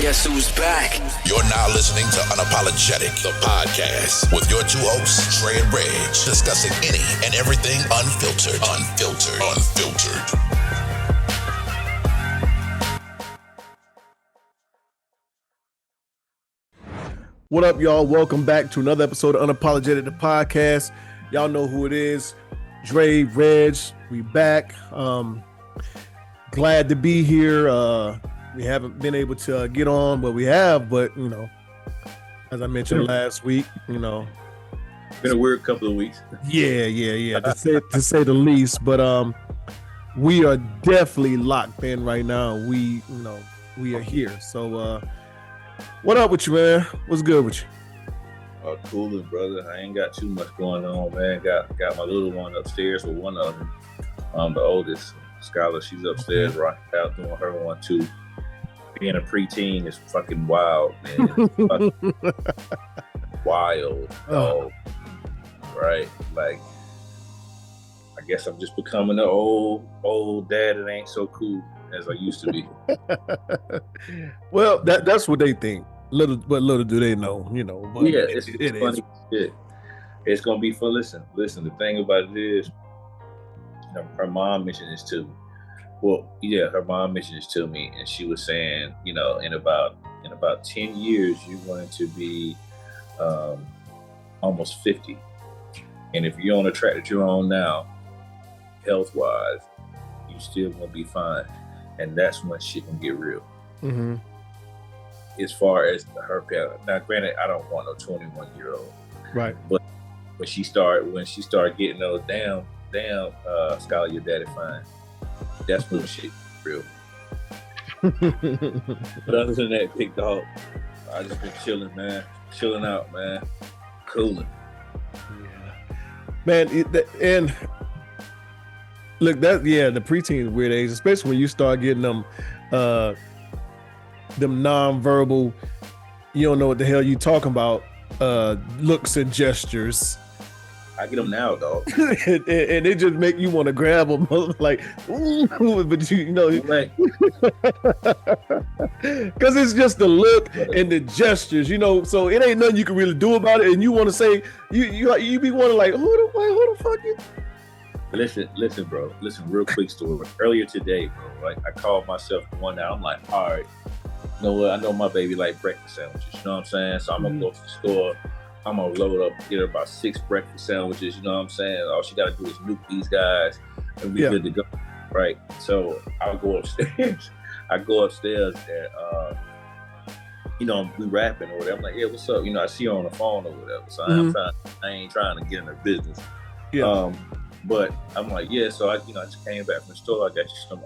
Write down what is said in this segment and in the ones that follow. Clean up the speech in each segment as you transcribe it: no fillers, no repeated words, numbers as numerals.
Guess who's back? You're now listening to Unapologetic, the podcast, with your two hosts, Trey and Reg, discussing any and everything unfiltered. What up, y'all? Welcome back to another episode of Unapologetic, the podcast. Y'all know who it is. Dre, Reg, we back. Glad to be here. We haven't been able to get on, but we have. But, you know, as I mentioned last week, you know. Been a weird couple of weeks. Yeah. to say the least. But we are definitely locked in right now. We are here. So what up with you, man? What's good with you? Cooling, brother. I ain't got too much going on, man. Got my little one upstairs with one of them. The oldest, Skylar, she's upstairs rocking out doing her one too. Being a preteen is fucking wild, man. It's fucking wild, dog. Right? Like, I guess I'm just becoming an old dad that ain't so cool as I used to be. Well, that's what they think. Little do they know, you know. But yeah, it's funny shit. It's gonna be fun. Listen. The thing about it is, you know, her mom mentioned this to me. Well, yeah, her mom mentioned this to me, and she was saying, you know, in about 10 years, you're going to be almost 50, and if you're on the track that you're on now, health-wise, you still gonna be fine, and that's when shit can get real. Mm-hmm. As far as her parent, now granted, I don't want no 21-year-old, right? But when she started getting those damn, Skylar, your daddy fine. That's when shit real. But other than that, big dog, I just been chilling, man. Chilling out, man. Cooling. Yeah. Man, and look, the preteen is weird age, especially when you start getting them non-verbal, you don't know what the hell you talking about, looks and gestures. I get them now, dog. and they just make you want to grab them, like, ooh, but you know, right. Because it's just the look and the gestures, you know. So it ain't nothing you can really do about it, and you want to say, you be wanting like, who the fuck you? Listen, bro. Listen, real quick story. Earlier today, bro, like I called myself one night. I'm like, all right, you know what? I know my baby like breakfast sandwiches. You know what I'm saying? So I'm gonna go to the store. I'm gonna load up, get her about 6 breakfast sandwiches. You know what I'm saying? All she gotta do is nuke these guys, and we good to go, right? So I'll go upstairs. I go upstairs, and you know, we rapping or whatever. I'm like, yeah, what's up? You know, I see her on the phone or whatever. So I ain't trying to get in her business. Yeah. But I'm like, yeah. So I just came back from the store. I got you some,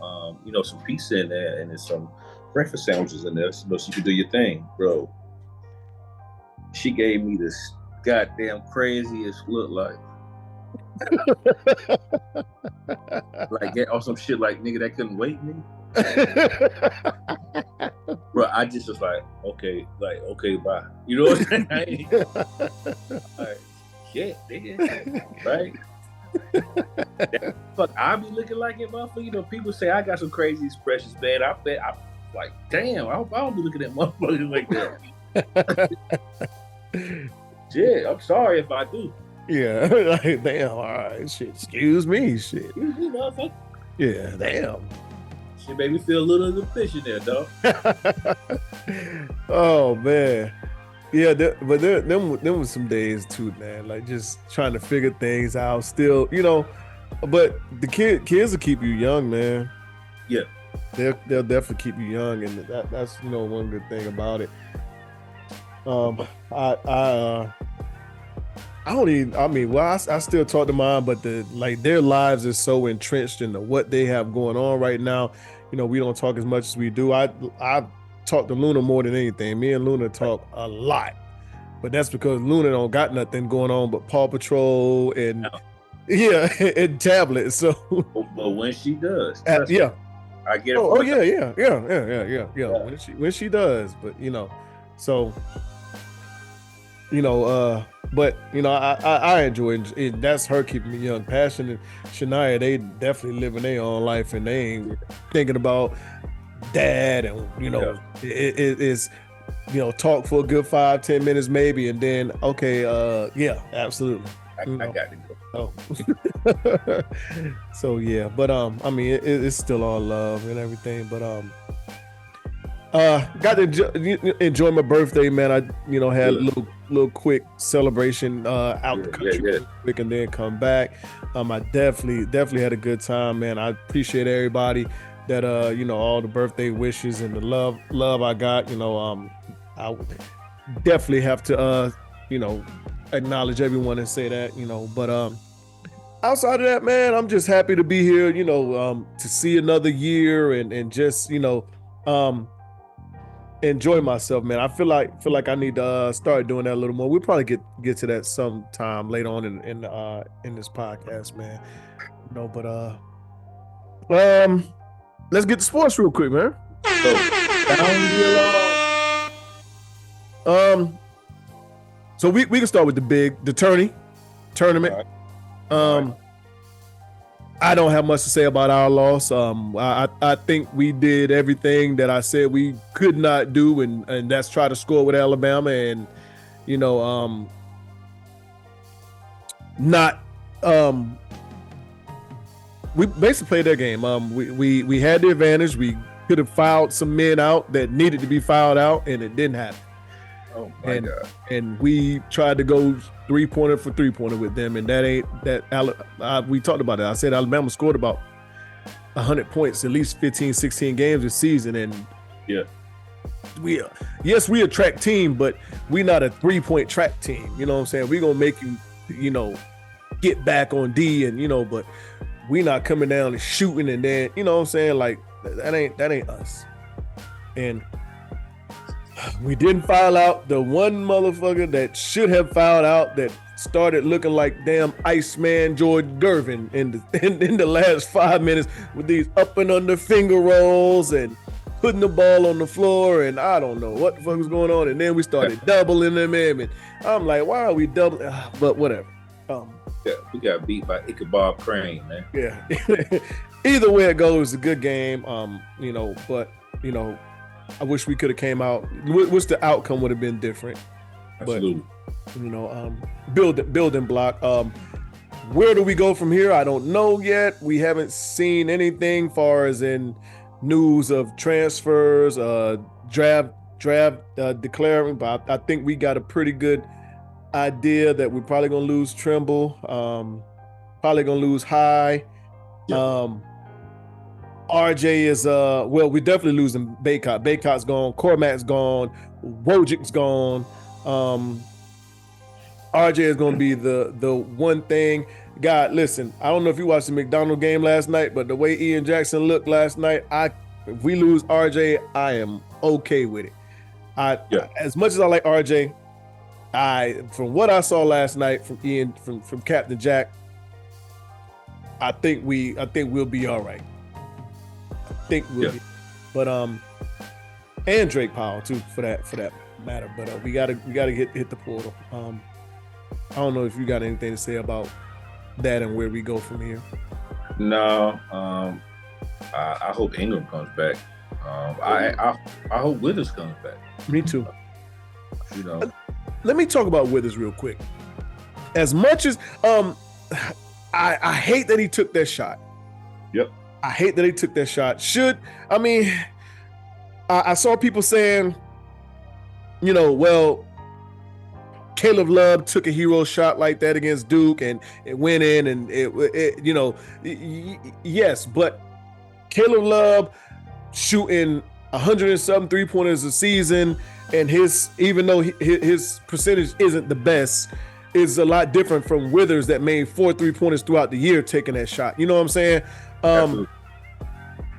some pizza in there, and there's some breakfast sandwiches in there. So you can do your thing, bro. She gave me this goddamn craziest look, like or some shit like, nigga, that couldn't wait, nigga. Bro, I just was like, okay, bye. You know what I'm saying? Like, shit, nigga, right? Fuck, I be looking like it, motherfucker. You know, people say I got some crazy expressions, man. I bet I'm like, damn, I hope I don't be looking at motherfuckers like that. Shit, I'm sorry if I do. Yeah, like, damn, all right, shit, excuse me, shit. Excuse me, motherfucker. Yeah, damn. Shit made me feel a little of the fish in there, dog. Oh, man. Yeah, but them was some days too, man, like just trying to figure things out still, you know, but the kids will keep you young, man. Yeah. They'll definitely keep you young, and that's, you know, one good thing about it. I still talk to mom, but their lives is so entrenched into what they have going on right now. You know, we don't talk as much as we do. I talk to Luna more than anything. Me and Luna talk a lot, but that's because Luna don't got nothing going on but Paw Patrol and and tablets. So, but when she does, I get it. Yeah. When she does, but you know, so. But I enjoy it. That's her keeping me young. Passion and Shania, they definitely living their own life, and they ain't thinking about dad, and it's talk for a good 5-10 minutes maybe, and then okay, absolutely. I got to go. Oh. So yeah, but I mean, it's still all love and everything, but got to enjoy my birthday, man. I had a little quick celebration out the country real quick, and then come back. I definitely had a good time, man. I appreciate everybody that all the birthday wishes and the love I got. I definitely have to acknowledge everyone and say that, but outside of that, man, I'm just happy to be here, to see another year and just enjoy myself, man. I feel like I need to start doing that a little more. We'll probably get to that sometime later on in this podcast, man. But let's get to sports real quick, man. So we can start with the tournament. Right. I don't have much to say about our loss. I think we did everything that I said we could not do, and that's try to score with Alabama, and we basically played their game. We had the advantage. We could have fouled some men out that needed to be fouled out, and it didn't happen. Oh my God! And we tried to go 3-pointer for 3-pointer with them, and that ain't that. We talked about that. I said Alabama scored about 100 points, at least 15, 16 games this season, and we a track team, but we not a 3-point track team. You know what I'm saying? We gonna make you, get back on D, and but we not coming down and shooting, and then you know what I'm saying, like that ain't us. And we didn't foul out the one motherfucker that should have fouled out, that started looking like damn Iceman George Gervin in the last 5 minutes with these up and under finger rolls and putting the ball on the floor, and I don't know what the fuck was going on. And then we started doubling them in, and I'm like, why are we doubling? But whatever. We got beat by Ichabod Crane, man. Yeah. Either way it goes, it's a good game. But I wish we could have came out. Wish the outcome would have been different. Absolutely. But building block. Where do we go from here? I don't know yet. We haven't seen anything far as in news of transfers, draft declaring. But I think we got a pretty good idea that we're probably gonna lose Trimble. Probably gonna lose High. Yeah. RJ is we're definitely losing Baycott. Baycott's gone, Cormac's gone, Wojcik's gone. RJ is gonna be the one thing. God, listen, I don't know if you watched the McDonald game last night, but the way Ian Jackson looked last night, if we lose RJ, I am okay with it. As much as I like RJ, from what I saw last night from Ian, from Captain Jack, I think we'll be all right. But and Drake Powell too, for that matter. But we gotta hit the portal. I don't know if you got anything to say about that and where we go from here. No, I hope Ingram comes back. I hope Withers comes back. Me too. Let me talk about Withers real quick. As much as I hate that he took that shot. Yep. I hate that he took that shot. I saw people saying, well, Caleb Love took a hero shot like that against Duke and it went in, and yes, but Caleb Love shooting 107 3-pointers a season, and even though his percentage isn't the best, is a lot different from Withers that made 4 3-pointers throughout the year taking that shot. You know what I'm saying?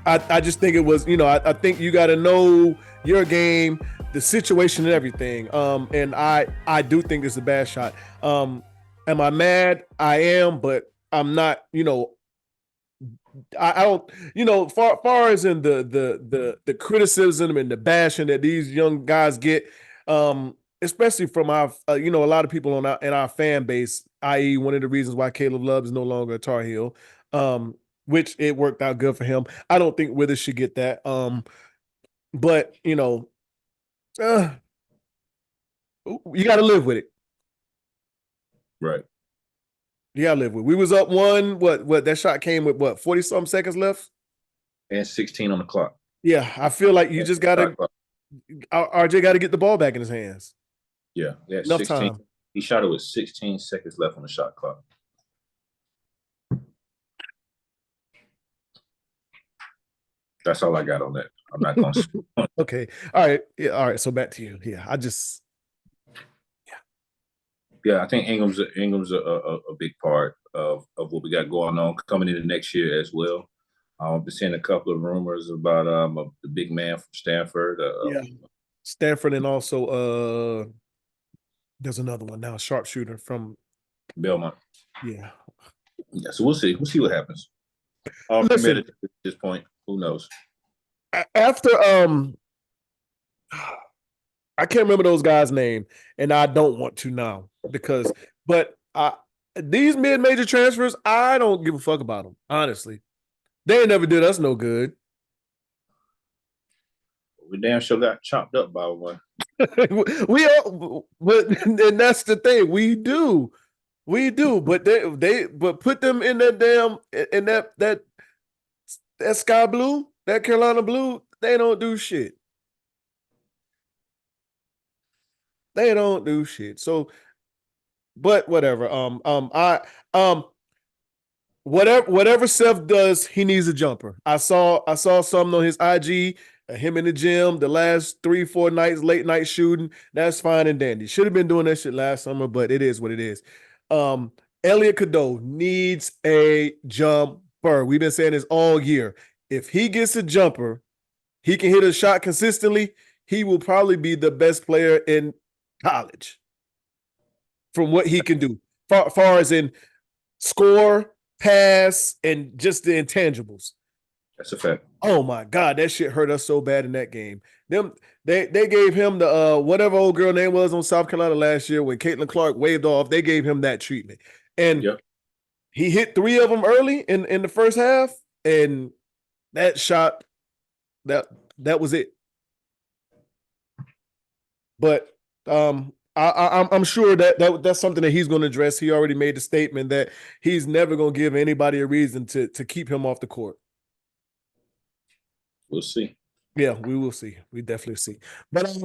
I just think it was, I think you got to know your game, the situation and everything. And I do think it's a bad shot. Am I mad? I am, but I'm not, I don't, far as in the criticism and the bashing that these young guys get, especially from our, a lot of people in our fan base, i.e. one of the reasons why Caleb Love is no longer a Tar Heel, which it worked out good for him. I don't think Withers should get that. But you got to live with it. Right. You got to live with it. We was up one. What that shot came with 40-something seconds left? And 16 on the clock. Yeah, I feel like you just got to RJ got to get the ball back in his hands. Yeah, enough 16. time. He shot it with 16 seconds left on the shot clock. That's all I got on that. I'm not going to. Okay. All right. Yeah. All right. So back to you. Yeah. Yeah, I think Ingram's a big part of what we got going on coming into next year as well. I've been seeing a couple of rumors about the big man from Stanford. Yeah. Stanford, and also there's another one now, sharpshooter from Belmont. Yeah. Yeah, so we'll see. We'll see what happens. All committed at this point. Who knows? After I can't remember those guys' name, and I don't want to now but these mid-major transfers, I don't give a fuck about them. Honestly, they never did us no good. We damn sure got chopped up by one. We all, and that's the thing. We do, but but put them in that that sky blue, that Carolina blue. They don't do shit. They don't do shit. So, but whatever. Whatever Seth does, he needs a jumper. I saw something on his IG, him in the gym, the last 3-4 nights, late night shooting. That's fine and dandy. Should have been doing that shit last summer, but it is what it is. Elliot Cadeau needs a jumper. We've been saying this all year. If he gets a jumper, he can hit a shot consistently. He will probably be the best player in college from what he can do, far as in score, pass, and just the intangibles. That's a fact. Oh my God, that shit hurt us so bad in that game. They gave him the whatever old girl name was on South Carolina last year when Caitlin Clark waved off. They gave him that treatment, and he hit 3 of them early in the first half, and that shot that was it. But I'm sure that's something that he's going to address. He already made the statement that he's never going to give anybody a reason to keep him off the court. We'll see. Yeah, we will see. We definitely see. But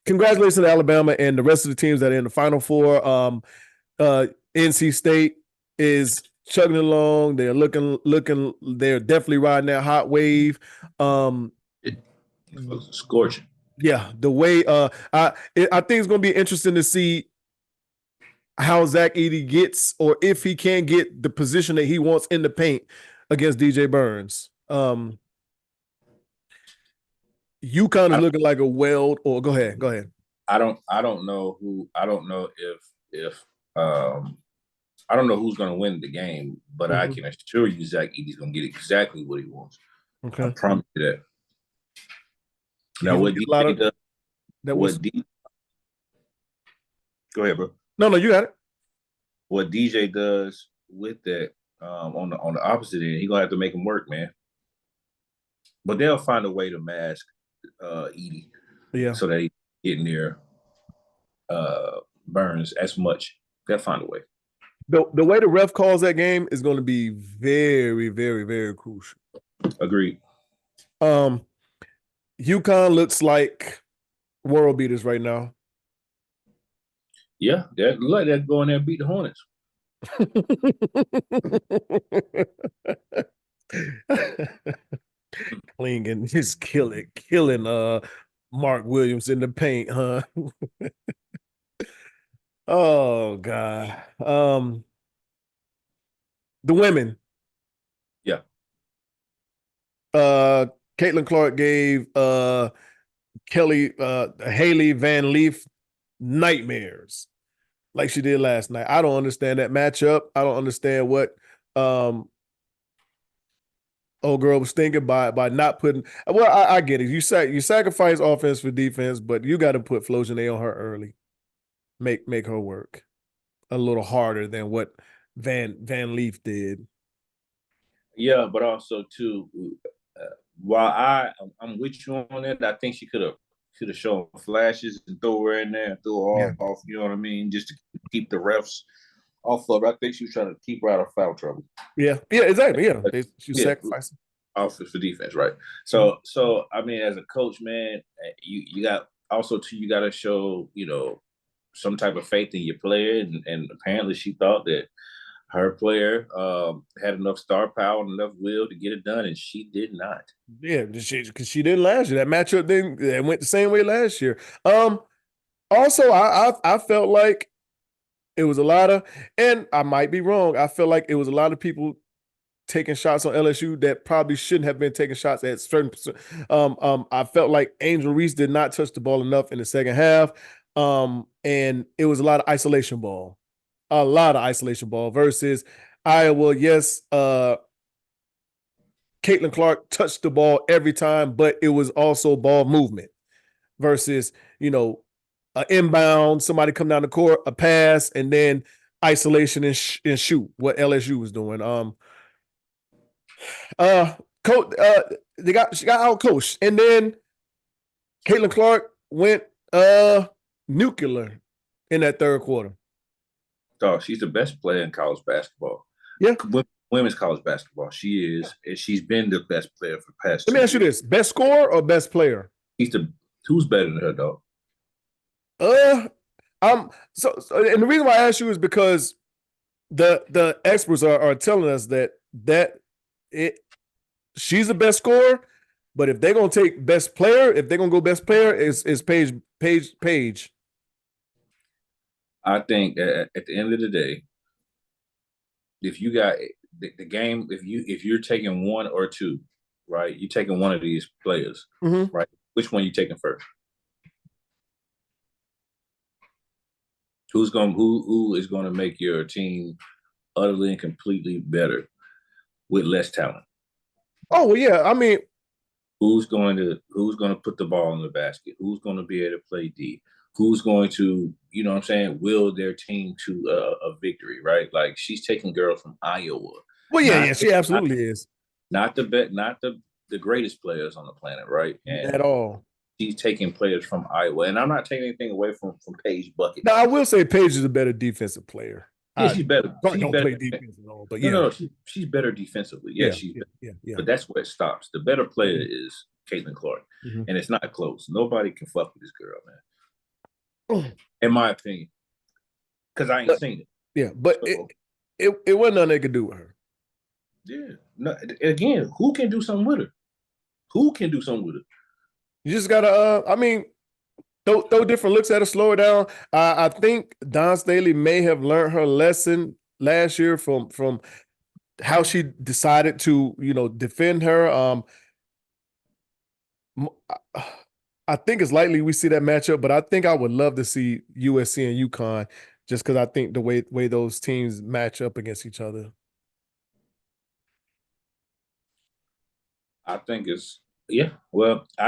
congratulations to Alabama and the rest of the teams that are in the Final Four. NC State is chugging along. They're looking. They're definitely riding that hot wave. It was scorching. Yeah, the way I think it's going to be interesting to see how Zach Edey gets, or if he can get the position that he wants in the paint against DJ Burns. UConn is looking like a weld. Or go ahead. I don't know if I don't know who's going to win the game, but I can assure you Zach Edey's going to get exactly what he wants. Okay, I promise you that. Now, what DJ does? Go ahead, bro. No, you got it. What DJ does with that on the opposite end, he's gonna have to make him work, man. But they'll find a way to mask Edey, so that he get near Burns as much. They'll find a way. The way the ref calls that game is going to be very, very, very crucial. Agreed. UConn looks like world beaters right now. Yeah, they're going there and beat the Hornets. Klingen is killing Mark Williams in the paint, huh? Oh God. The women. Yeah. Caitlin Clark gave Haley Van Leaf nightmares like she did last night. I don't understand that matchup. I don't understand what old girl was thinking by not putting. Well, I get it. You sacrifice offense for defense, but you got to put Flojane on her early. Make her work a little harder than what Van Leaf did. Yeah, but also too, while I'm with you on it, I think she could have shown flashes and throw her in there and throw her off. You know what I mean? Just to keep the refs off of her. I think she was trying to keep her out of foul trouble. Yeah, exactly. Yeah, she was sacrificing offense for defense, right? So I mean, as a coach, man, you got also too. You got to show some type of faith in your player, and apparently she thought that her player had enough star power and enough will to get it done, and she did not. Yeah, because she didn't last year. That matchup didn't went the same way last year. Also, I felt like it was a lot of, and I might be wrong, I feel like it was a lot of people taking shots on LSU that probably shouldn't have been taking shots at certain percent. I felt like Angel Reese did not touch the ball enough in the second half. And it was a lot of isolation ball. A lot of isolation ball versus Iowa. Yes, Caitlin Clark touched the ball every time, but it was also ball movement versus, an inbound, somebody come down the court, a pass, and then isolation and shoot, what LSU was doing. Coach, she got out coached, and then Caitlin Clark went nuclear in that third quarter. Dog, she's the best player in college basketball. Yeah, women's college basketball. She is, and she's been the best player for the past. Let me ask you this: best scorer or best player? Who's better than her, dog? So and the reason why I ask you is because the experts are telling us that she's the best scorer, but if they're gonna take best player, if they're gonna go best player, is Paige. I think at the end of the day, if you got the game, if you're taking one or two, right? You're taking one of these players, right? Which one you taking first? Who is going to make your team utterly and completely better with less talent? Oh well, yeah. I mean, who's going to put the ball in the basket? Who's going to be able to play D? Who's going to, will their team to a victory, right? Like, she's taking girls from Iowa. Well, yeah, she absolutely is. Not the greatest players on the planet, right? And at all. She's taking players from Iowa, and I'm not taking anything away from Paige Bucket. Now, I will say Paige is a better defensive player. Yeah, she's better. Don't play defense at all, but yeah. No, she's better defensively. Yeah, she's better. But that's where it stops. The better player is Caitlin Clark, and it's not close. Nobody can fuck with this girl, man. In my opinion, because I ain't seen it. Yeah, but it wasn't nothing they could do with her. Yeah. No, again, who can do something with her? Who can do something with her? You just gotta, throw different looks at her, slow her down. I think Dawn Staley may have learned her lesson last year from how she decided to, defend her. I think it's likely we see that matchup, but I think I would love to see USC and UConn just because I think the way those teams match up against each other. I think it's I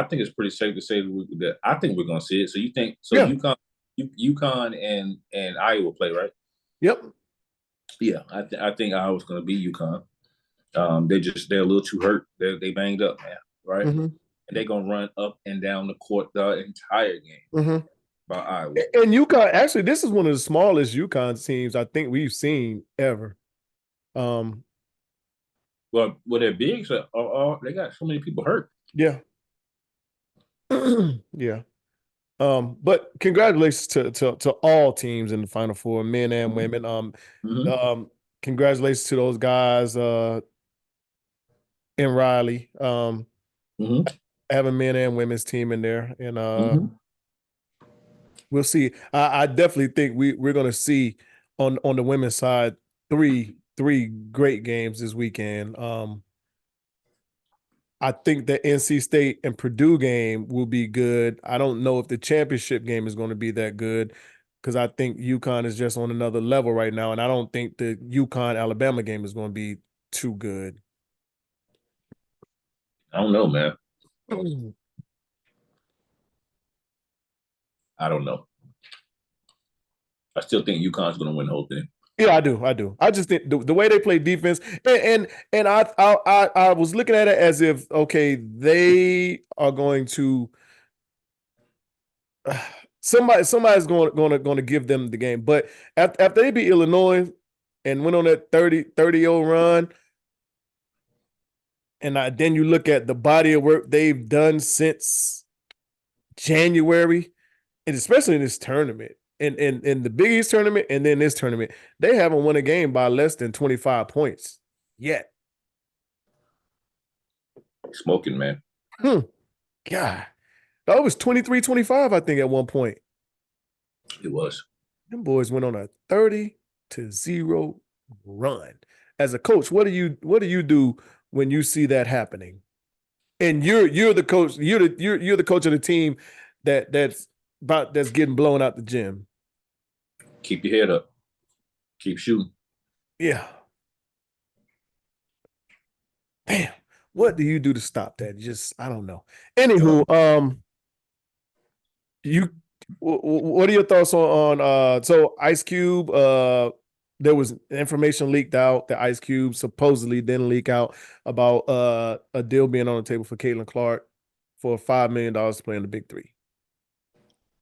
think it's pretty safe to say that I think we're gonna see it. So you think UConn and Iowa play, right? Yep. Yeah, I think Iowa's gonna be UConn. They're a little too hurt. They banged up, man, right? And they're gonna run up and down the court the entire game by Iowa. And UConn, actually, this is one of the smallest UConn teams I think we've seen ever. Well, they're big, so they got so many people hurt. Yeah. Yeah. But congratulations to all teams in the Final Four, men and women. Congratulations to those guys in Raleigh. Having men and women's team in there. And we'll see. I definitely think we're gonna see on the women's side three great games this weekend. I think the NC State and Purdue game will be good. I don't know if the championship game is going to be that good because I think UConn is just on another level right now, and I don't think the UConn-Alabama game is going to be too good. I don't know, man. I don't know. I still think UConn's going to win the whole thing. Yeah, I do. I just think the way they play defense, and I was looking at it as if, okay, they are going to somebody's going to give them the game. But after they beat Illinois and went on that 30-0 run, and then you look at the body of work they've done since January, and especially in this tournament, and in the Big East tournament, and then this tournament, they haven't won a game by less than 25 points yet. Smoking, man. God, that was 23-25, I think, at one point. It was. Them boys went on a 30-0 run. As a coach, what do you do when you see that happening? And you're the coach. You're the coach of the team that's getting blown out the gym. Keep your head up. Keep shooting. Yeah. Damn. What do you do to stop that? Just, I don't know. Anywho, what are your thoughts on so Ice Cube? There was information leaked out that Ice Cube supposedly didn't leak out about a deal being on the table for Caitlin Clark for $5 million to play in the Big Three.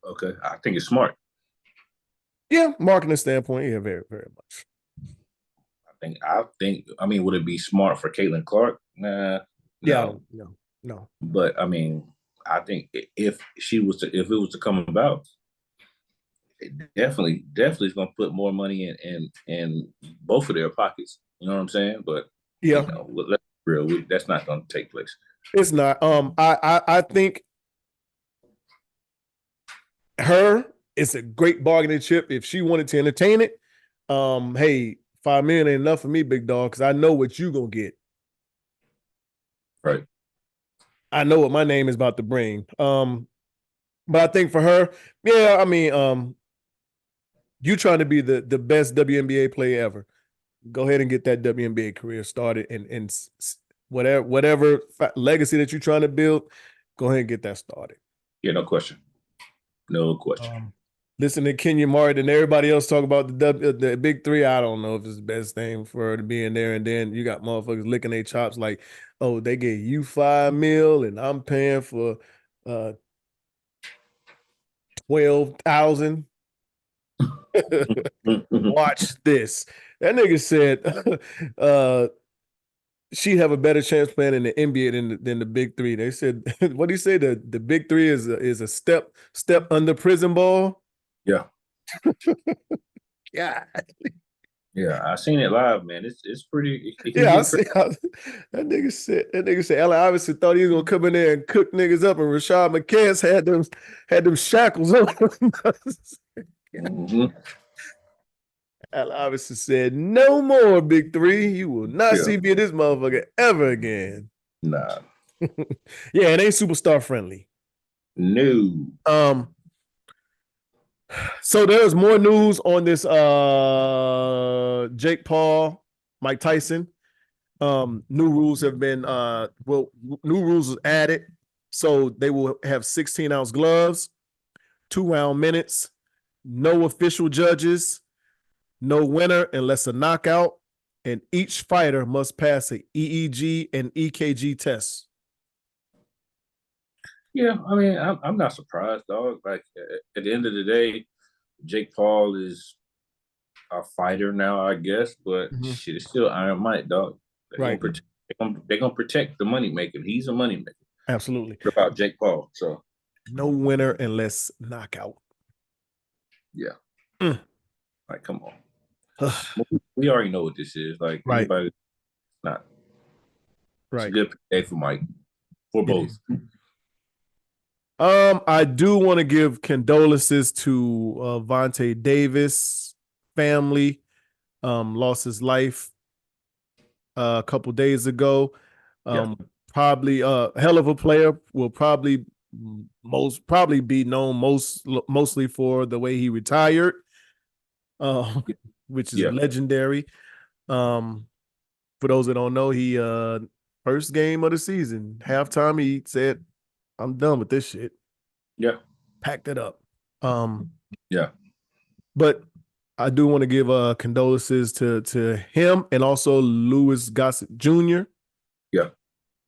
Okay, I think it's smart. Yeah, marketing standpoint, yeah, very, very much. I think. I mean, would it be smart for Caitlin Clark? Nah. Yeah, no. No. But I mean, I think if it was to come about, it definitely is going to put more money in both of their pockets. You know what I'm saying? But yeah, let's be real. That's not going to take place. It's not. I think it's a great bargaining chip if she wanted to entertain it. Hey, $5 million ain't enough for me, big dog, because I know what you gonna get. Right. I know what my name is about to bring. But I think for her, yeah, I mean, you trying to be the best WNBA player ever. Go ahead and get that WNBA career started, and whatever legacy that you're trying to build, go ahead and get that started. Yeah, no question. No question. Listen to Kenya Martin and everybody else talk about the Big Three. I don't know if it's the best thing for her to be in there. And then you got motherfuckers licking their chops like, oh, they gave you $5 million and I'm paying for $12,000. Watch this. That nigga said she'd have a better chance playing in the NBA than the Big Three. They said, what do you say? The Big Three is a step under prison ball. Yeah. Yeah. Yeah, I seen it live, man. It's pretty. That nigga said Allen Iverson thought he was gonna come in there and cook niggas up, and Rashad McCants had them shackles on. Mm-hmm. Allen Iverson said, "No more Big Three. You will not see me in this motherfucker ever again." Nah. Yeah, it ain't superstar friendly. No. So there's more news on this Jake Paul, Mike Tyson. New rules have been new rules are added. So they will have 16-ounce gloves, 2-round minutes, no official judges, no winner unless a knockout, and each fighter must pass a EEG and EKG test. Yeah, I mean, I'm not surprised, dog. Like at the end of the day, Jake Paul is a fighter now, I guess, but shit, it's still Iron Mike, dog. They're gonna protect the money maker. He's a money maker. Absolutely. What about Jake Paul? So no winner unless knockout. Yeah. Like, come on. We already know what this is. Like, anybody not. It's a good day for Mike. For both. I do want to give condolences to Vontae Davis family. Lost his life a couple days ago. Probably a hell of a player. Will probably be known mostly for the way he retired, which is legendary. For those that don't know, he first game of the season, halftime, he said, "I'm done with this shit." Yeah. Packed it up. Yeah. But I do want to give condolences to him and also L.Gossett Jr., Yeah,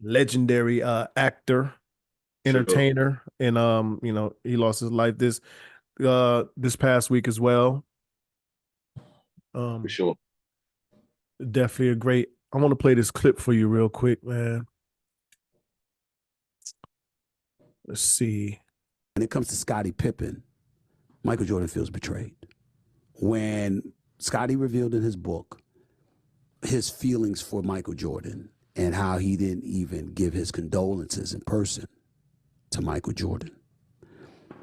legendary actor, sure, entertainer, and he lost his life this past week as well. for sure. Definitely a great. I want to play this clip for you real quick, man. Let's see. When it comes to Scottie Pippen, Michael Jordan feels betrayed. When Scottie revealed in his book his feelings for Michael Jordan and how he didn't even give his condolences in person to Michael Jordan,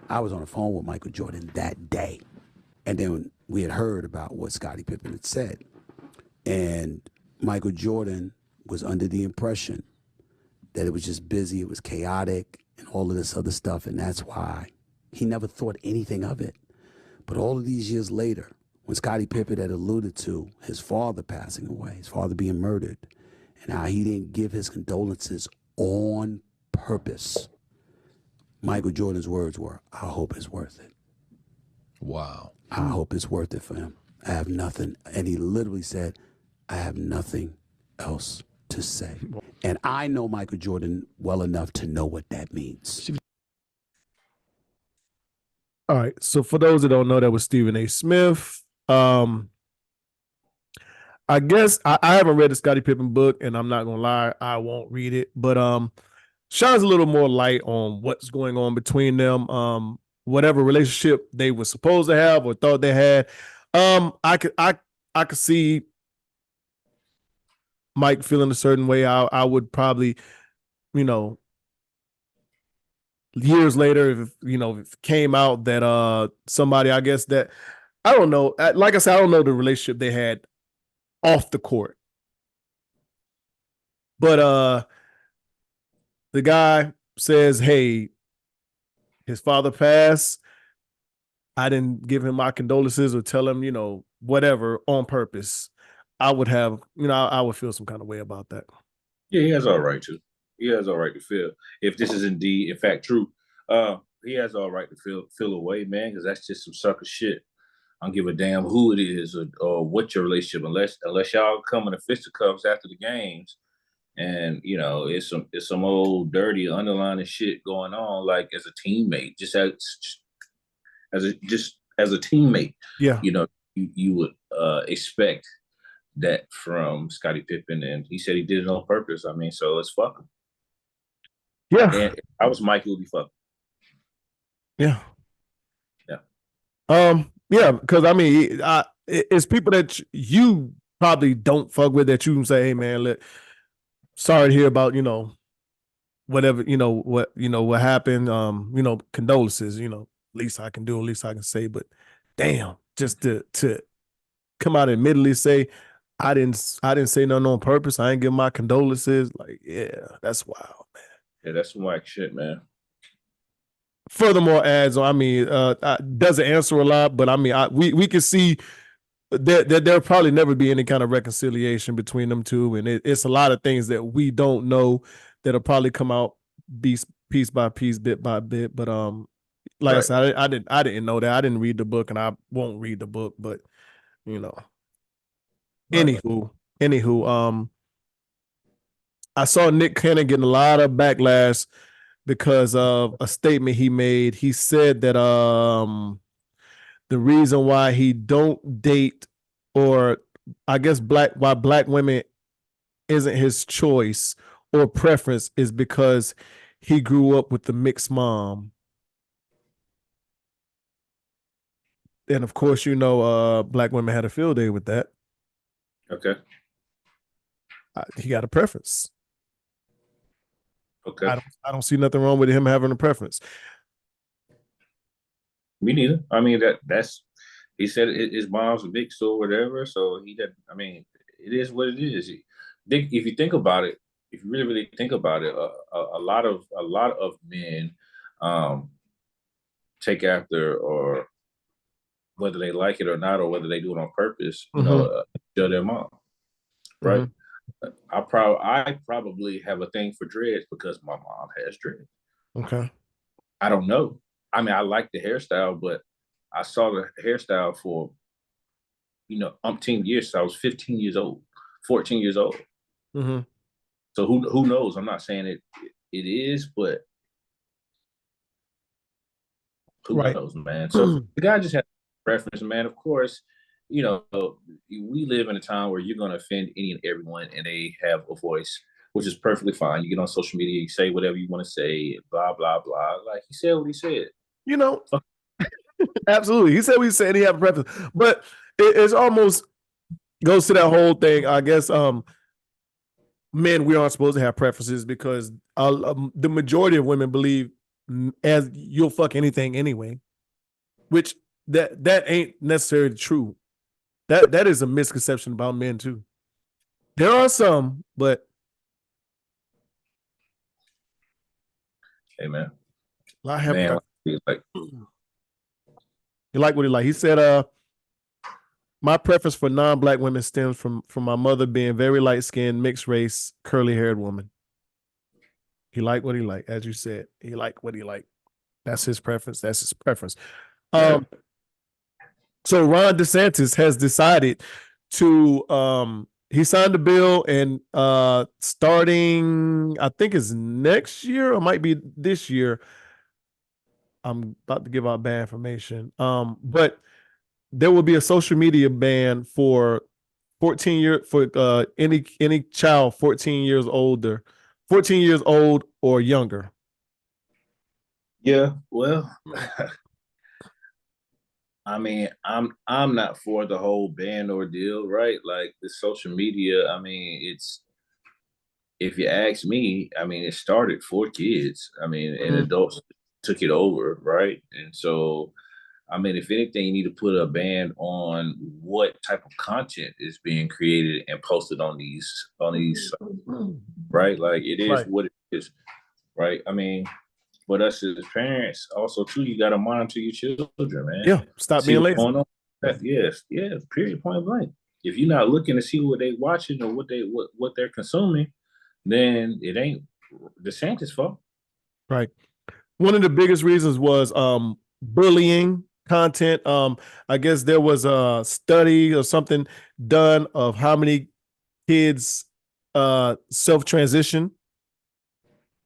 I was on the phone with Michael Jordan that day. And then we had heard about what Scottie Pippen had said. And Michael Jordan was under the impression that it was just busy, it was chaotic, and all of this other stuff. And that's why he never thought anything of it. But all of these years later, when Scottie Pippen had alluded to his father passing away, his father being murdered, and how he didn't give his condolences on purpose, Michael Jordan's words were, I hope it's worth it. Wow. I hope it's worth it for him. I have nothing. And he literally said, I have nothing else to say. And I know Michael Jordan well enough to know what that means. All right. So for those that don't know, that was Stephen A. Smith. I guess I haven't read the Scottie Pippen book, and I'm not gonna lie, I won't read it. But shines a little more light on what's going on between them. Whatever relationship they were supposed to have or thought they had. I could see Mike feeling a certain way. I would probably, years later, if it came out that somebody, I guess that, I don't know. Like I said, I don't know the relationship they had off the court. But the guy says, hey, his father passed. I didn't give him my condolences or tell him, whatever on purpose. I would have, I would feel some kind of way about that. Yeah, he has all right to. He has all right to feel. If this is indeed, in fact, true, he has all right to feel away, man, because that's just some sucker shit. I don't give a damn who it is or what your relationship, unless y'all come in a fisticuffs after the games, and it's some old dirty underlying shit going on, like as a teammate, just as a teammate, Yeah. You would expect that from Scottie Pippen, and he said he did it on purpose. I mean, so let's fuck him. Yeah. And if I was Mike, it would be fucking. Yeah. Yeah. Yeah, because I mean, it's people that you probably don't fuck with that you can say, hey man, sorry to hear about, whatever, what happened. Condolences, least I can do, least I can say. But damn, just to come out and admittedly say, I didn't say nothing on purpose. I ain't give my condolences. Like, yeah, that's wild, man. Yeah, that's some whack shit, man. Furthermore, adds, I mean, doesn't answer a lot, but I mean, we can see that there'll probably never be any kind of reconciliation between them two, and it's a lot of things that we don't know that'll probably come out piece by piece, bit by bit. But like right. I said, I didn't know that. I didn't read the book, and I won't read the book. But right. Anywho, I saw Nick Cannon getting a lot of backlash because of a statement he made. He said that the reason why he don't date, or I guess why black women isn't his choice or preference, is because he grew up with the mixed mom. And of course, black women had a field day with that. Okay. He got a preference. Okay. I don't see nothing wrong with him having a preference. Me neither. I mean, that's he said his mom's a big store, whatever. So I mean, it is what it is. If you think about it, if you really, really think about it, a lot of men take after, or whether they like it or not, or whether they do it on purpose, show their mom, right? Mm-hmm. I probably have a thing for dreads because my mom has dreads. Okay. I don't know. I mean, I like the hairstyle, but I saw the hairstyle for umpteen years. So I was 15 years old, 14 years old. Mm-hmm. So who knows? I'm not saying it is, but who Right. knows, man? So the guy just had preference, man. Of course, we live in a time where you're going to offend any and everyone, and they have a voice, which is perfectly fine. You get on social media, you say whatever you want to say, blah blah blah. Like he said what he said. Absolutely. He said we said he have a preference, but it's almost goes to that whole thing. I guess men, we aren't supposed to have preferences because the majority of women believe as you'll fuck anything anyway, which that ain't necessarily true. That is a misconception about men too. There are some, but hey man, I have man, like you like what he like. He said, my preference for non-black women stems from my mother being very light-skinned, mixed race, curly-haired woman. He liked what he liked, as you said. He liked what he liked. That's his preference. That's his preference. Yeah. So Ron DeSantis has decided to he signed the bill, and starting, I think it's next year or might be this year. I'm about to give out bad information. But there will be a social media ban for 14 years for any child 14 years old or younger. Yeah, well, I mean, I'm not for the whole ban ordeal, right? Like the social media, I mean, it's, if you ask me, I mean, it started for kids. I mean, and adults took it over, right? And so, I mean, if anything, you need to put a ban on what type of content is being created and posted on these, right? Like it is Right. what it is, right? I mean, but us as parents, also too, you got to monitor your children, man. Yeah, stop See being what's lazy. going on. Yes, period, point blank. If you're not looking to see what they watching or what they're consuming, then it ain't DeSantis' fault. Right. One of the biggest reasons was bullying content. I guess there was a study or something done of how many kids self-transition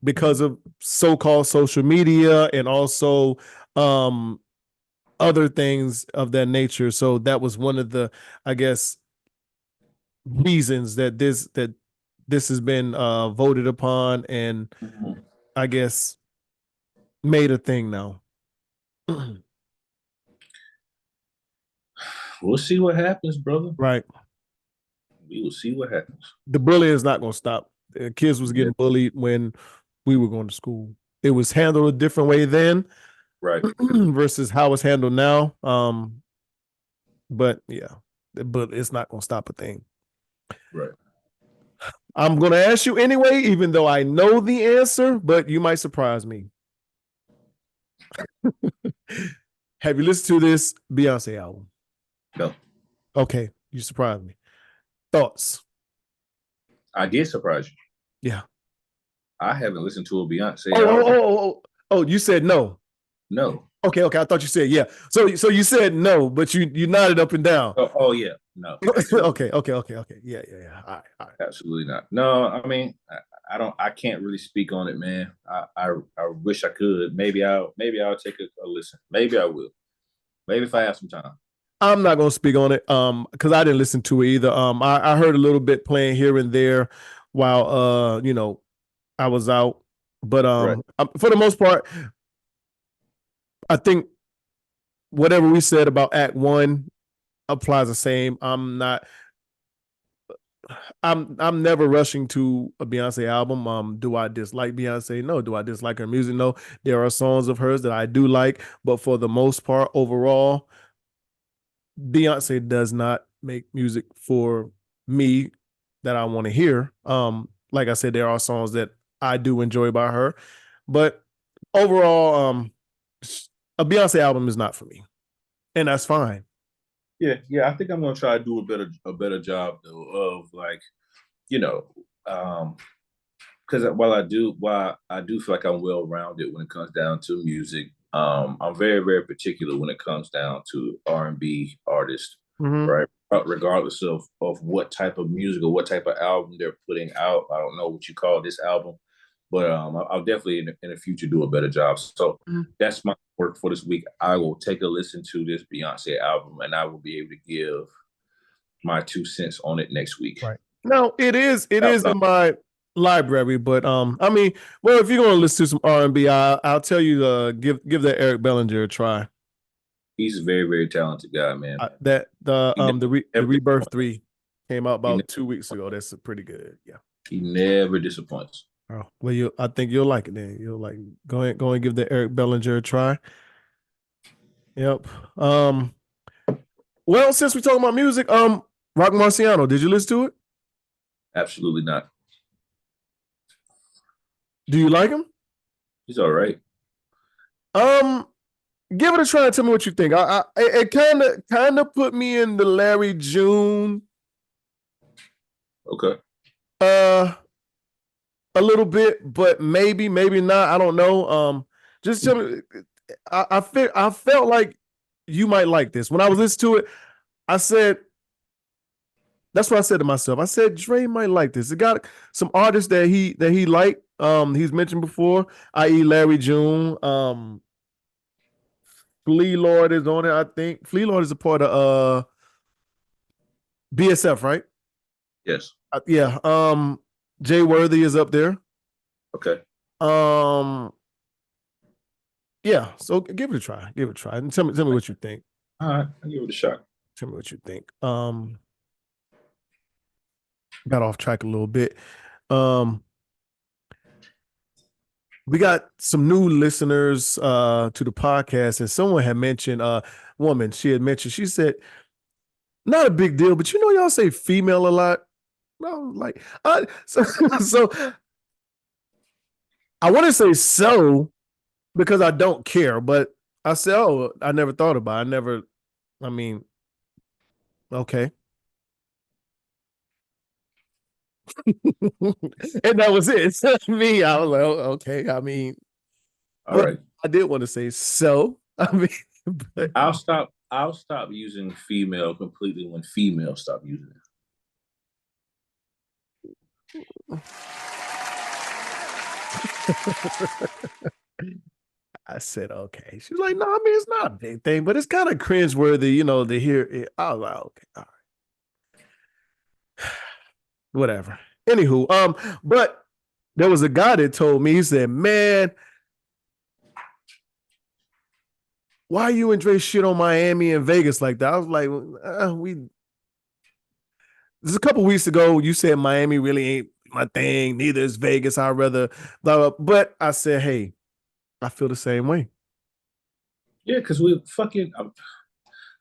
because of so-called social media and also other things of that nature. So that was one of the, I guess, reasons that this has been voted upon and I guess made a thing now. We'll see what happens, brother. Right. We will see what happens. The bullying is not going to stop. Kids was getting bullied when we were going to school. It was handled a different way then, right, versus how it's handled now. But it's not going to stop a thing. Right. I'm going to ask you anyway, even though I know the answer, but you might surprise me. Have you listened to this Beyoncé album? No. Okay, you surprised me. Thoughts? I did surprise you. Yeah. I haven't listened to a Beyoncé album. Oh, you said no. No. Okay. I thought you said yeah. So you said no, but you nodded up and down. Oh yeah. No. Okay. Yeah. All right. Absolutely not. No, I mean, I can't really speak on it, man. I wish I could. Maybe I'll take a listen. Maybe I will. Maybe if I have some time. I'm not gonna speak on it because I didn't listen to it either. I heard a little bit playing here and there while I was out, but for the most part, I think whatever we said about Act 1 applies the same. I'm never rushing to a Beyonce album. Do I dislike Beyonce? No. Do I dislike her music? No. There are songs of hers that I do like, but for the most part, overall, Beyonce does not make music for me that I want to hear. Like I said, there are songs that I do enjoy by her, but overall, a Beyonce album is not for me, and that's fine. Yeah. I think I'm gonna try to do a better job though of like, because while I do feel like I'm well rounded when it comes down to music. I'm very, very particular when it comes down to R&B artists, right? regardless of what type of music or what type of album they're putting out. I don't know what you call this album, but I'll definitely in the future do a better job. So that's my work for this week. I will take a listen to this Beyonce album, and I will be able to give my 2 cents on it next week. Right. No, it is in my library, but I mean, well, if you're gonna listen to some R&B, I'll tell you to give that Eric Bellinger a try. He's a very, very talented guy, man. The Rebirth 3 came out about 2 weeks ago. That's pretty good. Yeah. He never disappoints. Oh, well, I think you'll like it then. You'll like go and give the Eric Bellinger a try. Yep. Well, since we're talking about music, Rock Marciano, did you listen to it? Absolutely not. Do you like him? He's all right. Give it a try and tell me what you think. It kind of put me in the Larry June. Okay. A little bit, but maybe not. I don't know. Just tell me. I felt like you might like this. When I was listening to it, I said, that's what I said to myself. I said Dre might like this. It got some artists that he liked. He's mentioned before, i.e. Larry June. Flea Lord is on it, I think. Flea Lord is a part of BSF, right? Yes. Yeah. Jay Worthy is up there. Okay. Yeah. So give it a try. Give it a try. And tell me what you think. All right, I'll give it a shot. Tell me what you think. Got off track a little bit. We got some new listeners to the podcast, and someone had mentioned woman. She had mentioned, she said, not a big deal, but y'all say female a lot. No, like so I want to say so because I don't care, but I said, oh, I never thought about it. Okay. And that was it. So me, I was like, oh, okay. I mean, all right. I did want to say so. I mean, but I'll stop using female completely when females stop using it. I said, okay. She's like, no, I mean, it's not a big thing, but it's kind of cringeworthy, to hear it. I was like, okay, all right. Whatever. Anywho, but there was a guy that told me, he said, man, why you and Dre shit on Miami and Vegas like that? I was like, this is a couple weeks ago, you said Miami really ain't my thing. Neither is Vegas. I'd rather, blah, blah. But I said, hey, I feel the same way. Yeah, because we fucking.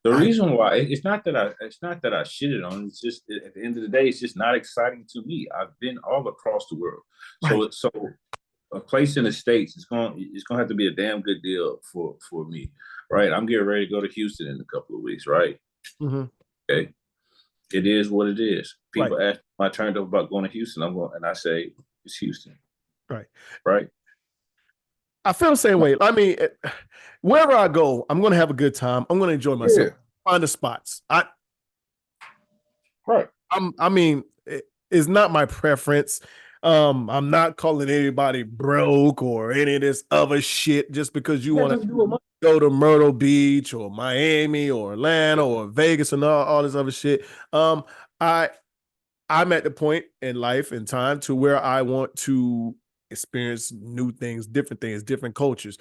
The reason why it's not that I shitted on. It's just at the end of the day, it's just not exciting to me. I've been all across the world, so a place in the States it's going to have to be a damn good deal for me, right? I'm getting ready to go to Houston in a couple of weeks, right? Mm-hmm. Okay, it is what it is. People ask me, I turned up about going to Houston. I'm going, and I say it's Houston, right. I feel the same way. I mean, wherever I go, I'm going to have a good time. I'm going to enjoy myself. Yeah. Find the spots. Right. It's not my preference. I'm not calling anybody broke or any of this other shit just because you want to go to Myrtle Beach or Miami or Atlanta or Vegas and all this other shit. I'm at the point in life and time to where I want to experience new things, different cultures.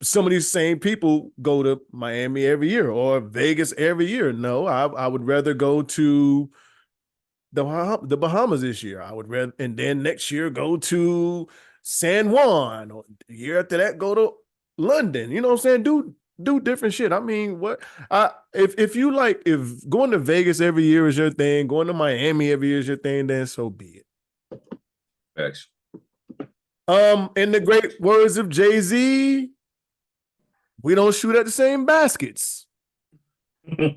Some of these same people go to Miami every year or Vegas every year. No, I would rather go to the Bahamas this year. I would rather, and then next year go to San Juan, or the year after that go to London. You know what I'm saying? Do different shit. I mean, if going to Vegas every year is your thing, going to Miami every year is your thing, then so be it. Thanks. In the great words of Jay-Z, we don't shoot at the same baskets. It's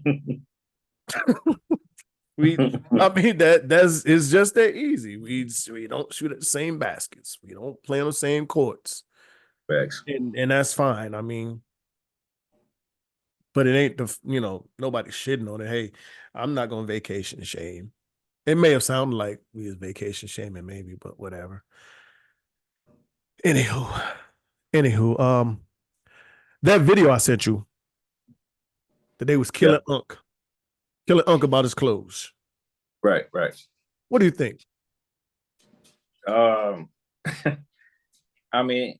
just that easy. We don't shoot at the same baskets. We don't play on the same courts. Thanks. And that's fine. I mean, But it ain't nobody shitting on it. Hey, I'm not going to vacation shame. It may have sounded like we was vacation shaming maybe, but whatever. Anywho, that video I sent you that they was killing Unc about his clothes. Right. What do you think? I mean,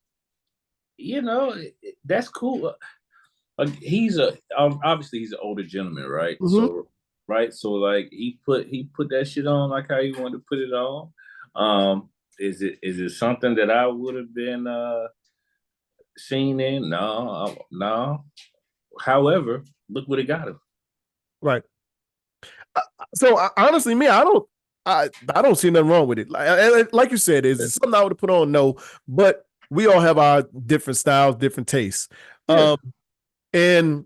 that's cool. Obviously he's an older gentleman, right? Mhm. So like he put that shit on like how he wanted to put it on. Is it something that I would have been seen in? No. However, look what it got him. Right. So honestly, I don't see nothing wrong with it. Like you said, is it something I would have put on? No, but we all have our different styles, different tastes. Yeah. And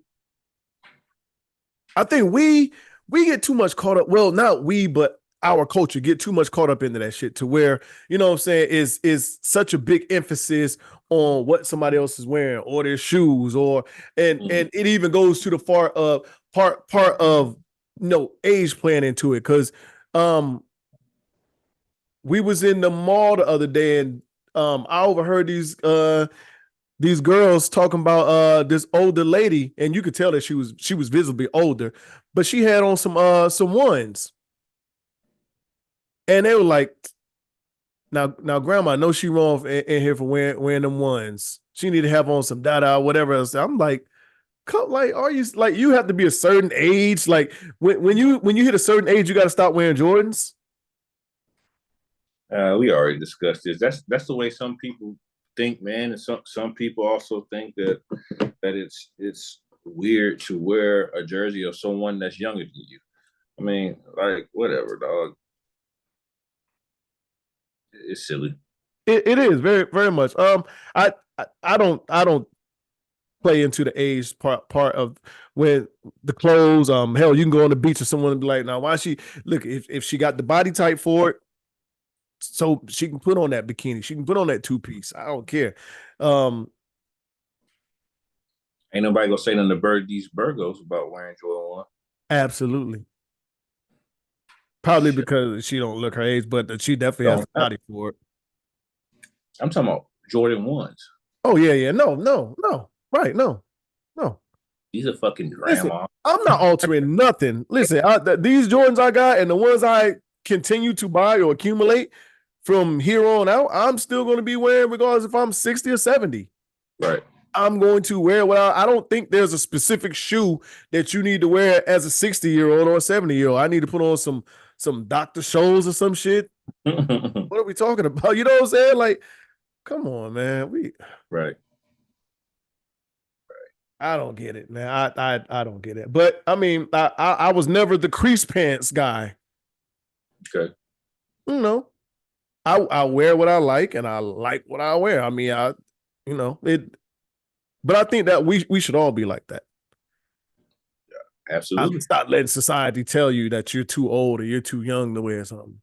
I think we get too much caught up. Well, not we, but our culture get too much caught up into that shit to where, you know what I'm saying, is such a big emphasis on what somebody else is wearing or their shoes and it even goes to the part of age playing into it. Cause we was in the mall the other day and I overheard these girls talking about this older lady, and you could tell that she was visibly older, but she had on some ones. And they were like, now grandma, I know she wrong in here for wearing them ones. She need to have on some dada or whatever else. I'm like, are you like, you have to be a certain age? Like when you hit a certain age, you got to stop wearing Jordans. We already discussed this. That's the way some people think, man, and some people also think that it's weird to wear a jersey of someone that's younger than you. I mean, like, whatever, dog. It's silly. It is very, very much. I don't play into the age part of when the clothes. Hell, you can go on the beach or someone and be like, now why she look if she got the body type for it, so she can put on that bikini, she can put on that 2-piece. I don't care. Ain't nobody gonna say nothing to these Burgos about wearing Jordan 1. Absolutely. Probably because she don't look her age, but she definitely has the body for it. I'm talking about Jordan 1s. Oh yeah. No. Right, no. He's a fucking grandma. Listen, I'm not altering nothing. Listen, these Jordans I got and the ones I continue to buy or accumulate from here on out, I'm still going to be wearing regardless if I'm 60 or 70. Right. I'm going to wear I don't think there's a specific shoe that you need to wear as a 60-year-old or a 70-year-old. I need to put on some Dr. Scholl's or some shit. What are we talking about? You know what I'm saying? Like, come on, man. Right. I don't get it, man. I don't get it. But I mean, I was never the crease pants guy. Okay. You know, I wear what I like and I like what I wear. I mean, but I think that we should all be like that. Yeah, absolutely. Stop letting society tell you that you're too old or you're too young to wear something.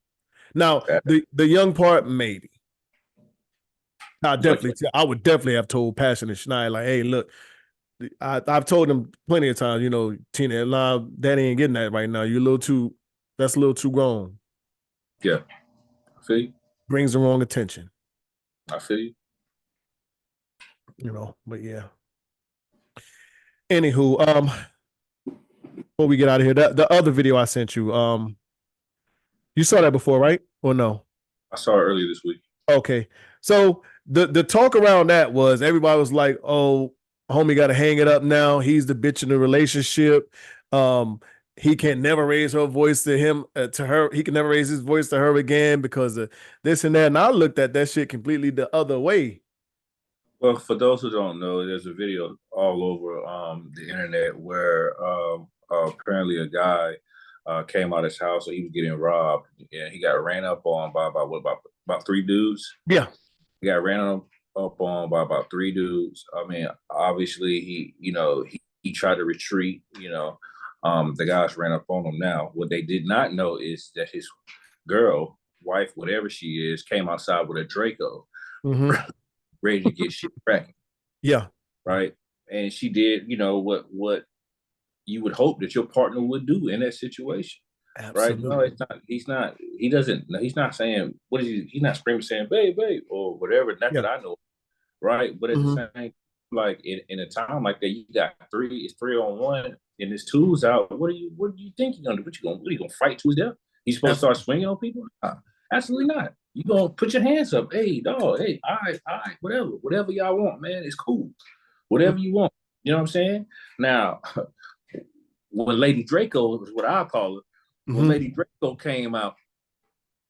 Now, the young part, maybe. I would definitely have told Passion and Shania, like, hey, look, I've told them plenty of times, Tina, nah, Daddy ain't getting that right now. That's a little too grown. Yeah. I feel you. Brings the wrong attention. I feel you. But yeah. Anywho, before we get out of here, the other video I sent you, you saw that before, right? Or no? I saw it earlier this week. Okay. So the talk around that was everybody was like, oh, homie got to hang it up now. He's the bitch in the relationship. He can never raise her voice to her. He can never raise his voice to her again because of this and that. And I looked at that shit completely the other way. Well, for those who don't know, there's a video all over the internet where apparently a guy came out of his house and he was getting robbed, and he got ran up on by about 3 dudes. Yeah, he got ran up on by about 3 dudes. I mean, obviously he tried to retreat. The guys ran up on him. Now, what they did not know is that his wife, whatever she is, came outside with a Draco. Mm-hmm. Ready to get shit cracking. Yeah. Right. And she did, what you would hope that your partner would do in that situation. Absolutely. Right? No, it's not. He's not. He doesn't. He's not saying what is he? He's not screaming saying babe, babe, or whatever. Not that I know. Right? But at the same, like in a time like that, you got it's 3-on-1, and there's tools out. What do you think you're gonna do? What are you gonna fight to his death? You supposed to start swinging on people? Absolutely not. You gonna put your hands up. Hey, dog. Hey, all right, whatever y'all want, man. It's cool. Whatever you want. You know what I'm saying? Now, when Lady Draco is what I call her. When Lady Draco came out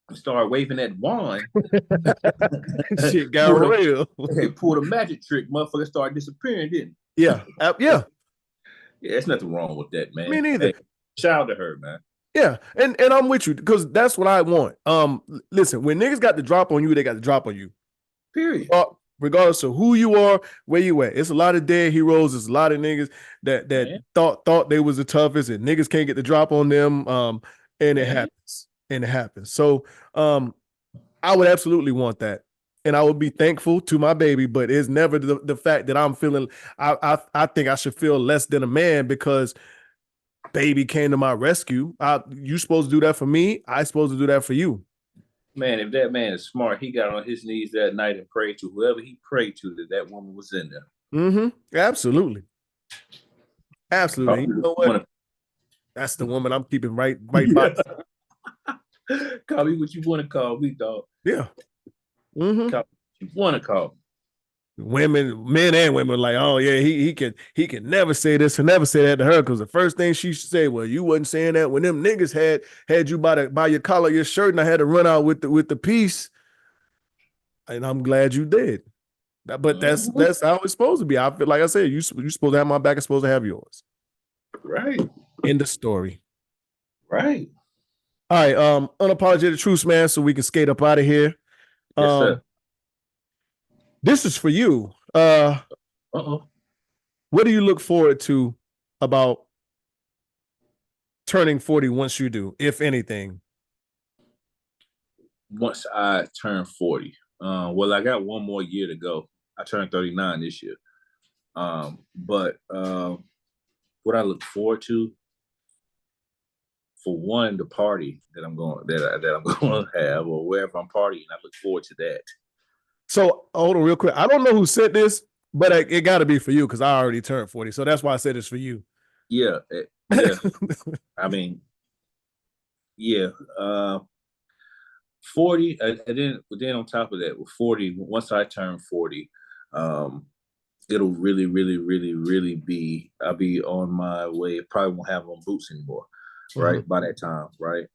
and started waving that wand, shit got real. They pulled a magic trick, motherfucker started disappearing, didn't it? Yeah. Yeah, there's nothing wrong with that, man. Me neither. Hey, shout out to her, man. Yeah, and I'm with you because that's what I want. Listen, when niggas got the drop on you, they got the drop on you. Period. Regardless of who you are, where you at. It's a lot of dead heroes. There's a lot of niggas that thought they was the toughest, and niggas can't get the drop on them. And it happens. And it happens. So I would absolutely want that. And I would be thankful to my baby, but it's never the fact that I'm feeling I think I should feel less than a man because baby came to my rescue. You supposed to do that for me. I supposed to do that for you. Man, if that man is smart, he got on his knees that night and prayed to whoever he prayed to that woman was in there. Absolutely. Absolutely. You know what? That's the woman I'm keeping right by. Call me what you want to call me, dog. Yeah. Call me what you want to call me. Women, men and women, like, oh yeah, he can never say this and never say that to her because the first thing she should say, well, you wasn't saying that when them niggas had you by your collar, your shirt, and I had to run out with the piece. And I'm glad you did. But that's how it's supposed to be. I feel like I said, you supposed to have my back, I'm supposed to have yours. Right. End of story. Right. All right. Unapologetic Truths, man, so we can skate up out of here. Yes, sir. This is for you. What do you look forward to about turning 40 once you do, if anything? Once I turn 40. Well, I got one more year to go. I turned 39 this year. But what I look forward to, for one, the party that I'm going to have, or wherever I'm partying, I look forward to that. So hold on real quick. I don't know who said this, but it got to be for you because I already turned 40. So that's why I said it's for you. Yeah. I mean, yeah. 40, and then on top of that, with 40, once I turn 40, it'll really, really, really, really be, I'll be on my way. Probably won't have on boots anymore, right? By that time, right?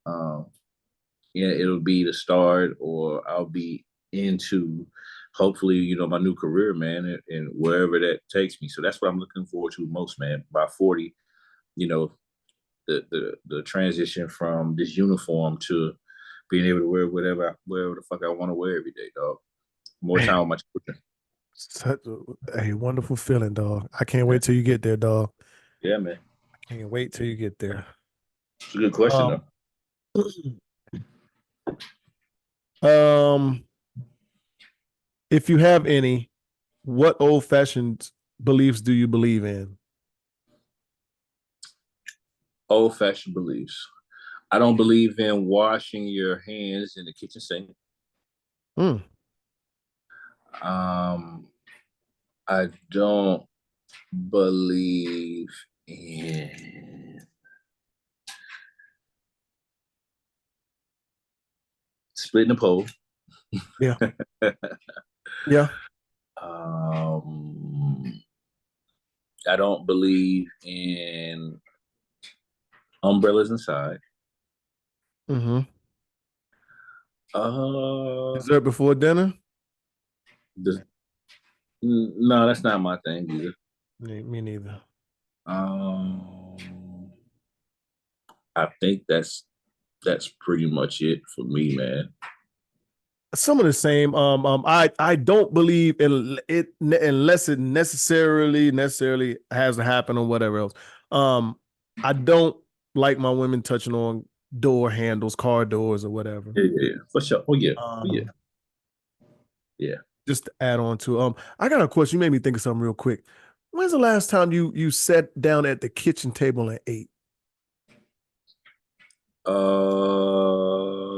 Yeah, it'll be the start, or I'll be into, hopefully, my new career, man, and wherever that takes me. So that's what I'm looking forward to most, man. By 40, the transition from this uniform to being able to wear wherever the fuck I want to wear every day, dog. More time with my children. Such a wonderful feeling, dog. I can't wait till you get there, dog. Yeah, man. I can't wait till you get there. It's a good question, though. If you have any, what old-fashioned beliefs do you believe in? Old-fashioned beliefs. I don't believe in washing your hands in the kitchen sink. I don't believe in splitting the pole. Yeah. Yeah. I don't believe in umbrellas inside. Dessert before dinner? No, that's not my thing either. Me neither. I think that's pretty much it for me, man. Some of the same. I don't believe in it unless it necessarily has to happen or whatever else. I don't like my women touching on door handles, car doors, or whatever. Yeah, for sure. Oh yeah, yeah. Just to add on to I got a question. You made me think of something real quick. When's the last time you sat down at the kitchen table and ate?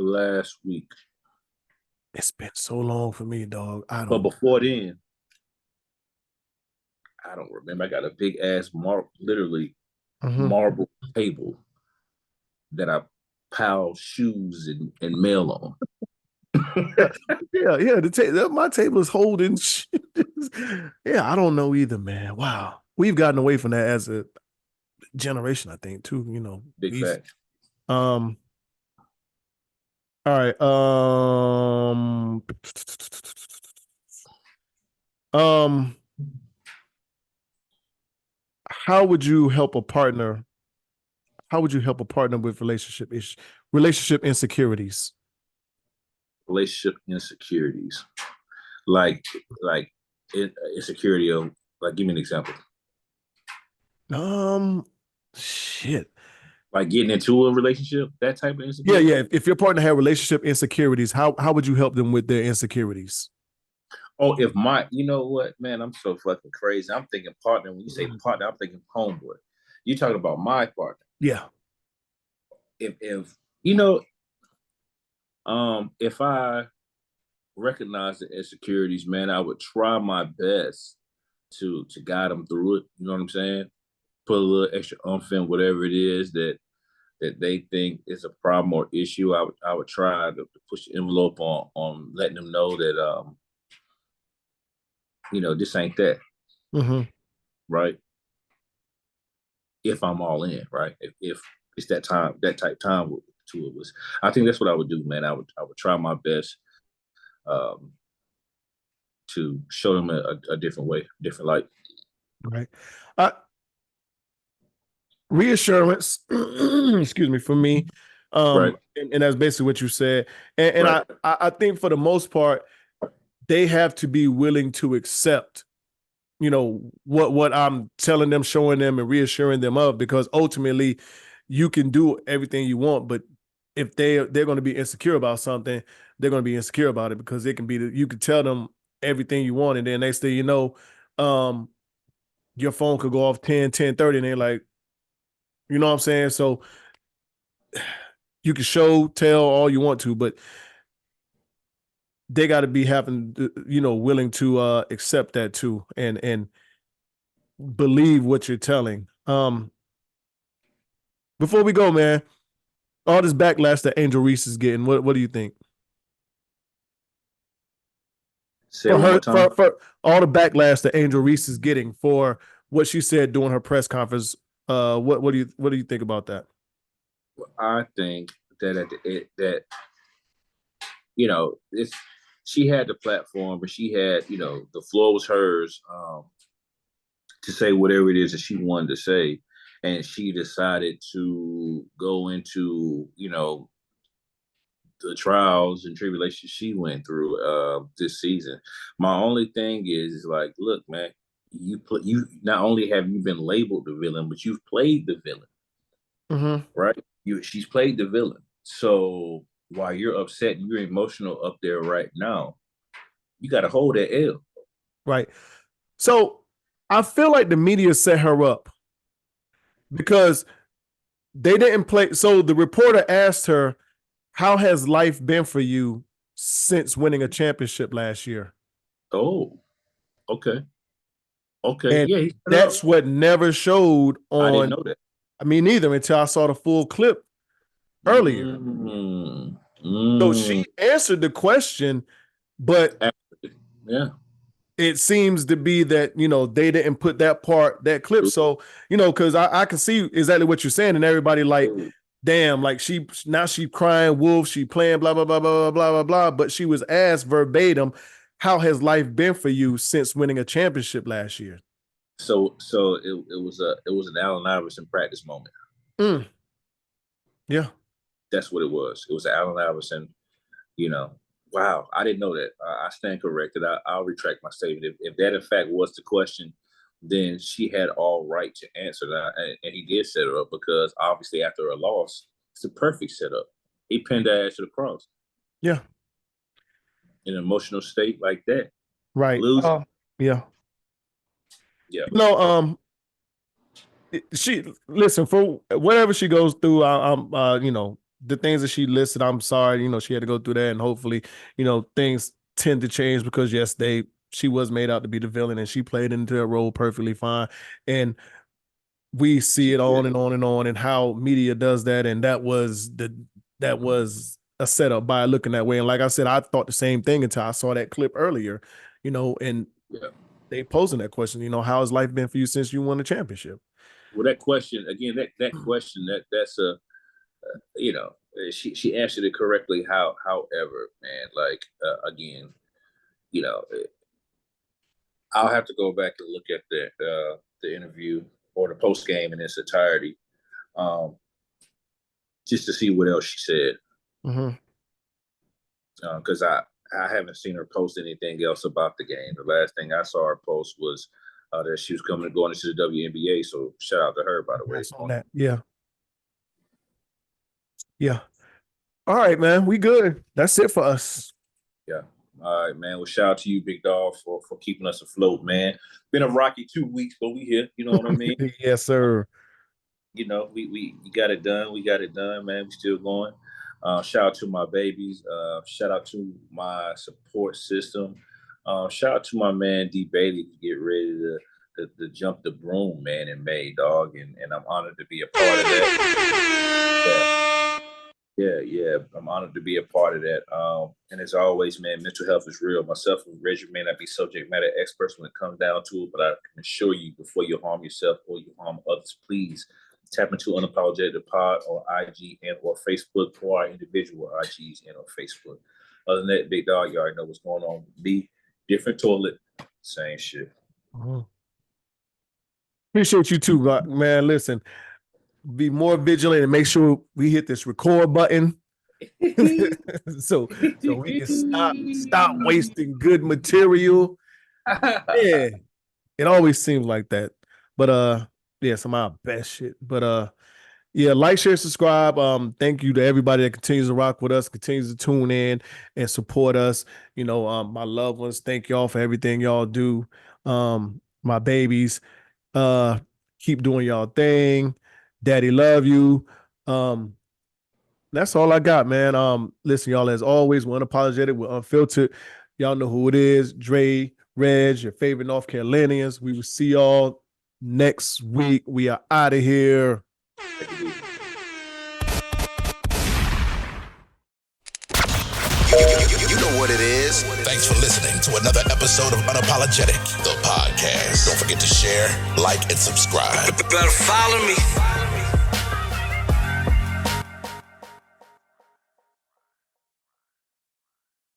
Last week. It's been so long for me, dog. But before then, I don't remember. I got a big ass literally marble table that I pile shoes and mail on. Yeah. My table is holding. Yeah, I don't know either, man. Wow, we've gotten away from that as a generation, I think, too. You know, Big fact. All right. How would you help a partner? How would you help a partner with relationship insecurities? Relationship insecurities, like insecurity of, like, give me an example. Shit. Like getting into a relationship, that type of insecurity. Yeah. If your partner had relationship insecurities, how would you help them with their insecurities? Oh, you know what, man, I'm so fucking crazy. I'm thinking partner. When you say partner, I'm thinking homeboy. You talking about my partner. Yeah. If you know, if I recognize the insecurities, man, I would try my best to guide them through it. You know what I'm saying? Put a little extra oomph in whatever it is that they think is a problem or issue. I would try to push the envelope on letting them know that this ain't that. Right? If I'm all in, right? If it's that type time to it was, I think that's what I would do, man. I would try my best to show them a different way, different light. Right. Reassurance, excuse me, for me. Right. And that's basically what you said. And right. I think for the most part, they have to be willing to accept, what I'm telling them, showing them, and reassuring them of, because ultimately you can do everything you want, but if they're going to be insecure about something, they're going to be insecure about it, because it can be you can tell them everything you want, and then next thing you know, your phone could go off 10:30, and they're like, you know what I'm saying? So you can tell all you want to, but they got to be willing to accept that too, and believe what you're telling. Before we go, man, all this backlash that Angel Reese is getting, what do you think? Say it one more time. For all the backlash that Angel Reese is getting for what she said during her press conference, what do you think about that? I think that she had the platform, but she had, the floor was hers to say whatever it is that she wanted to say, and she decided to go into the trials and tribulations she went through this season. My only thing is like, look, man, you not only have you been labeled the villain, but you've played the villain, right? She's played the villain. So while you're upset, you're emotional up there right now, you got to hold that L. Right. So I feel like the media set her up because they didn't play. So the reporter asked her, how has life been for you since winning a championship last year? Oh, okay. Okay. And yeah. That's what never showed on. I didn't know that. I mean, neither until I saw the full clip earlier. So she answered the question, but yeah, it seems to be that, they didn't put that clip. So, because I can see exactly what you're saying, and everybody like, damn, like she crying wolf, she playing blah, blah, blah, blah, blah, blah, blah. But she was asked verbatim, how has life been for you since winning a championship last year? So it was an Allen Iverson practice moment. Yeah. That's what it was. It was an Allen Iverson, wow, I didn't know that. I stand corrected. I'll retract my statement. If that in fact was the question, then she had all right to answer that. And he did set her up, because obviously after a loss, it's a perfect setup. He pinned her ass to the cross. Yeah. In an emotional state like that. Right. Losing. Yeah. Yeah. She listen for whatever she goes through. I'm the things that she listed. I'm sorry, she had to go through that, and hopefully, things tend to change because yes, she was made out to be the villain, and she played into her role perfectly fine, and we see it on and on and on, and how media does that, and that was a setup by looking that way. And like I said, I thought the same thing until I saw that clip earlier, and they posing that question, how has life been for you since you won the championship? Well, that question again, that question, that's a, she answered it correctly. However, man, like again, I'll have to go back and look at the interview or the post game in its entirety, just to see what else she said. Because I haven't seen her post anything else about the game. The last thing I saw her post was that she was going into the WNBA. So shout out to her, by the way. On that. Yeah. All right, man. We good. That's it for us. Yeah. All right, man. Well, shout out to you, Big Dog, for keeping us afloat, man. Been a rocky 2 weeks, but we here. You know what I mean? Yes, sir. We got it done. We got it done, man. We still going. Shout out to my babies. Shout out to my support system. Shout out to my man D Bailey to get ready to jump the broom, man, in May, dog, and I'm honored to be a part of that. Yeah. I'm honored to be a part of that. And as always, man, mental health is real. Myself and Reggie may not be subject matter experts when it comes down to it, but I can assure you, before you harm yourself or you harm others, please tap into Unapologetic Pod on IG and or Facebook, or our individual IGs and or Facebook. Other than that, Big Dog, you already know what's going on. Be different toilet, same shit. Appreciate you too, man. Listen, be more vigilant and make sure we hit this record button so we can stop wasting good material. Yeah, it always seems like that, but some of our best shit. But like, share, subscribe. Thank you to everybody that continues to rock with us, continues to tune in and support us. My loved ones, thank y'all for everything y'all do. My babies, keep doing y'all thing. Daddy love you. That's all I got, man. Listen, y'all, as always, we're unapologetic, we're unfiltered. Y'all know who it is. Dre, Reg, your favorite North Carolinians. We will see y'all next week. We are out of here. You know what it is. Thanks for listening to another episode of Unapologetic, the podcast. Don't forget to share, like, and subscribe. Better follow me.